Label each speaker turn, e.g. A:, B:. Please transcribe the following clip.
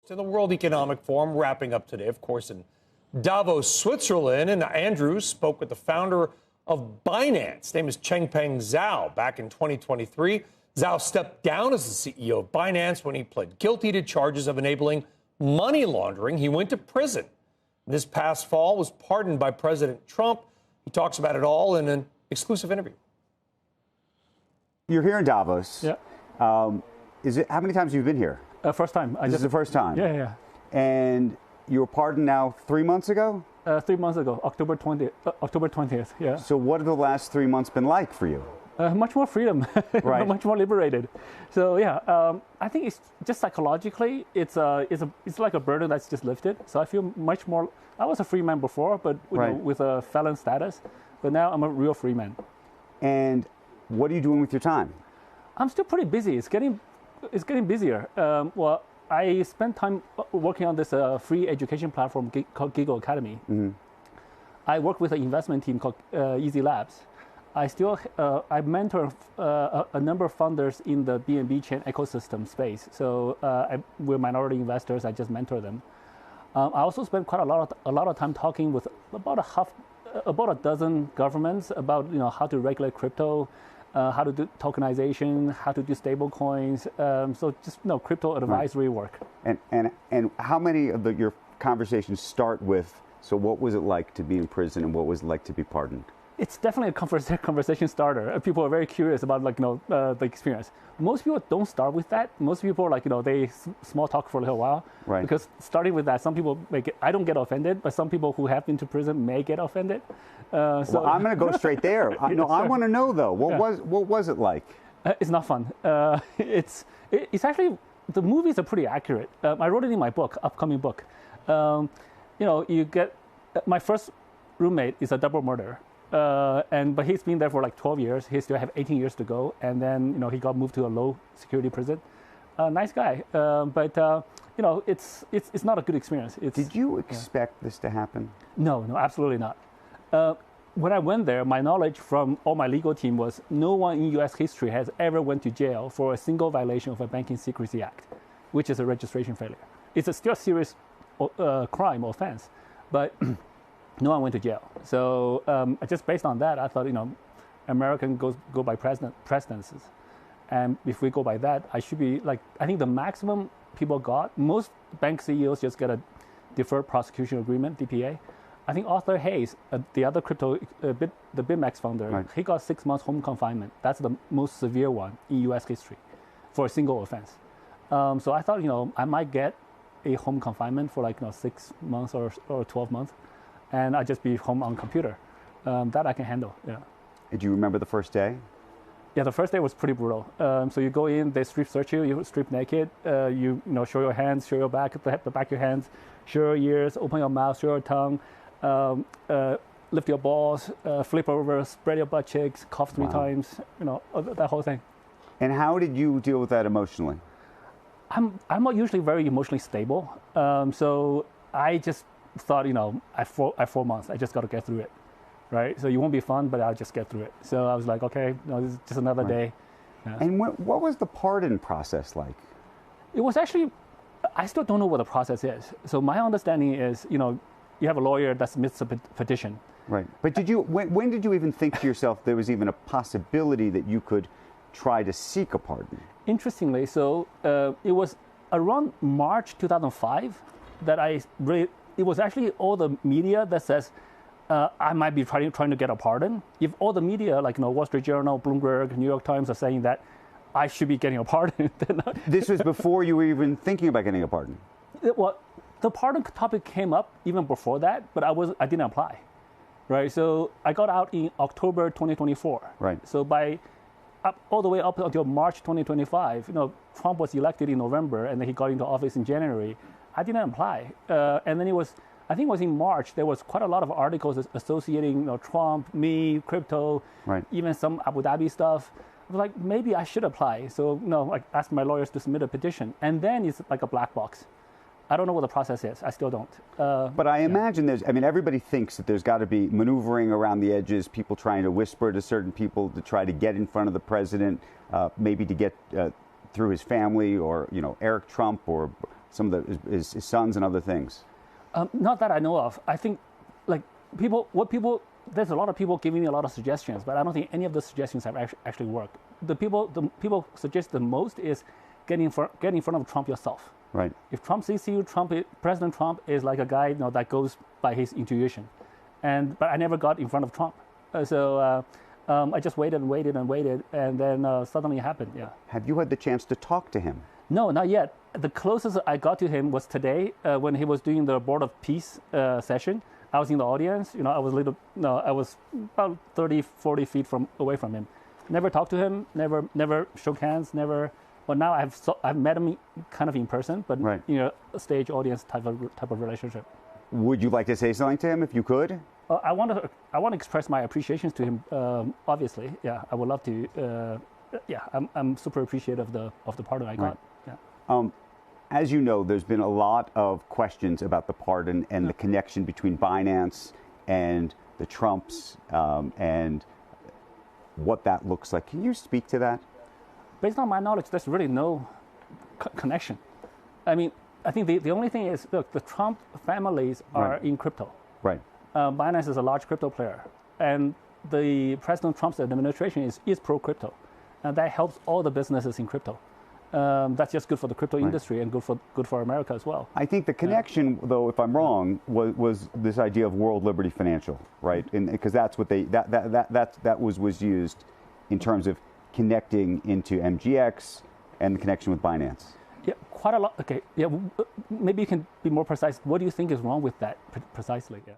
A: To the World Economic Forum wrapping up today, of course, in Davos, Switzerland. And Andrew spoke with the founder of Binance. His name is Changpeng Zhao. Back in 2023, Zhao stepped down as the CEO of Binance when he pled guilty to charges of enabling money laundering. He went to prison. This past fall was pardoned by President Trump. He talks about it all in an exclusive interview.
B: You're here in Davos.
A: Yeah.
B: How many times have you been here?
C: First time.
B: This is the first time?
C: Yeah.
B: And you were pardoned now 3 months ago?
C: 3 months ago, October 20th, yeah.
B: So what have the last 3 months been like for you?
C: Much more freedom,
B: right.
C: Much more liberated. So yeah, I think it's just psychologically, it's like a burden that's just lifted. So I feel much more. I was a free man before, but
B: right.
C: with a felon status. But now I'm a real free man.
B: And what are you doing with your time?
C: I'm still pretty busy. It's getting busier. Well, I spent time working on this free education platform called Giggle Academy.
B: Mm-hmm.
C: I work with an investment team called Easy Labs. I mentor a number of funders in the B&B chain ecosystem space. So we're minority investors. I just mentor them. I also spend quite a lot of time talking with about a dozen governments about how to regulate crypto, how to do tokenization, how to do stable coins. So just crypto advisory work.
B: And how many of your conversations start with, so what was it like to be in prison and what was it like to be pardoned?
C: It's definitely a conversation starter. People are very curious about the experience. Most people don't start with that. Most people they small talk for a little while.
B: Right. Because
C: starting with that, some people I don't get offended, but some people who have been to prison may get offended.
B: Well, I'm going to go straight there. I want to know though. What was it like?
C: It's not fun. It's actually, the movies are pretty accurate. I wrote it in my book, upcoming book. You get my first roommate is a double murderer. But he's been there for like 12 years. He still have 18 years to go. And then, he got moved to a low security prison. Nice guy. But it's not a good experience.
B: Did you expect this to happen?
C: No, absolutely not. When I went there, my knowledge from all my legal team was no one in U.S. history has ever went to jail for a single violation of a Banking Secrecy Act, which is a registration failure. It's still a serious crime or offense, but no one went to jail. So just based on that, I thought, American go by precedences. And if we go by that, I should be I think the maximum people got, most bank CEOs just get a deferred prosecution agreement, DPA. I think Arthur Hayes, the other crypto, the BitMEX founder,
B: right.
C: He got 6 months home confinement. That's the most severe one in U.S. history for a single offense. So I thought, I might get a home confinement for 6 months or 12 months. And I'd just be home on computer. That I can handle, yeah.
B: Do you remember the first day?
C: Yeah, the first day was pretty brutal. So you go in, they strip search you, you strip naked, you show your hands, show your back, the back of your hands, show your ears, open your mouth, show your tongue, lift your balls, flip over, spread your butt cheeks, cough 3 times, that whole thing.
B: And how did you deal with that emotionally?
C: I'm usually very emotionally stable. So I just thought, at 4 months, I just got to get through it, right? So it won't be fun, but I'll just get through it. So I was like, okay, this is just another day. Yeah.
B: And what was the pardon process like?
C: It was actually, I still don't know what the process is. So my understanding is, you have a lawyer that submits a petition.
B: Right. But when did you even think to yourself there was even a possibility that you could try to seek a pardon?
C: Interestingly, so it was around March 2005 that it was actually all the media that says I might be trying to get a pardon. If all the media, Wall Street Journal, Bloomberg, New York Times, are saying that I should be getting a pardon, then
B: this was before you were even thinking about getting a pardon.
C: Well, the pardon topic came up even before that, but I didn't apply, right? So I got out in October 2024.
B: Right. So
C: all the way up until March 2025, Trump was elected in November, and then he got into office in January. I didn't apply, and then I think it was in March, there was quite a lot of articles associating Trump, me, crypto,
B: right.
C: Even some Abu Dhabi stuff. I was like, maybe I should apply. So I asked my lawyers to submit a petition, and then it's like a black box. I don't know what the process is. I still don't.
B: But I imagine everybody thinks that there's got to be maneuvering around the edges, people trying to whisper to certain people to try to get in front of the president, maybe to get through his family or, Eric Trump or some of his sons and other things?
C: Not that I know of. I think, like, there's a lot of people giving me a lot of suggestions, but I don't think any of the suggestions have actually worked. The people suggest the most is get in front of Trump yourself.
B: Right.
C: If Trump sees you, President Trump is like a guy, that goes by his intuition, but I never got in front of Trump, so I just waited and waited and waited, and then suddenly it happened. Yeah.
B: Have you had the chance to talk to him?
C: No, not yet. The closest I got to him was today when he was doing the Board of Peace session. I was in the audience. I was about 30, 40 feet away from him. Never talked to him. Never shook hands. Never. Well, now I've met him kind of in person, but
B: right.
C: A stage audience type of relationship.
B: Would you like to say something to him if you could?
C: I want to express my appreciations to him. Obviously, yeah, I would love to. I'm super appreciative of the pardon I got.
B: Right.
C: Yeah.
B: As you know, there's been a lot of questions about the pardon and the connection between Binance and the Trumps and what that looks like. Can you speak to that?
C: Based on my knowledge, there's really no connection. I mean, I think the only thing is, look, the Trump families are
B: Right.
C: in crypto.
B: Right.
C: Binance is a large crypto player, and the President Trump's administration is pro-crypto, and that helps all the businesses in crypto. That's just good for the crypto industry and good for America as well.
B: I think the connection, though, if I'm wrong, was this idea of World Liberty Financial, right? Because that's what that was used in terms of connecting into MGX and the connection with Binance.
C: Yeah, quite a lot. Okay, yeah, maybe you can be more precise. What do you think is wrong with that precisely? Yeah.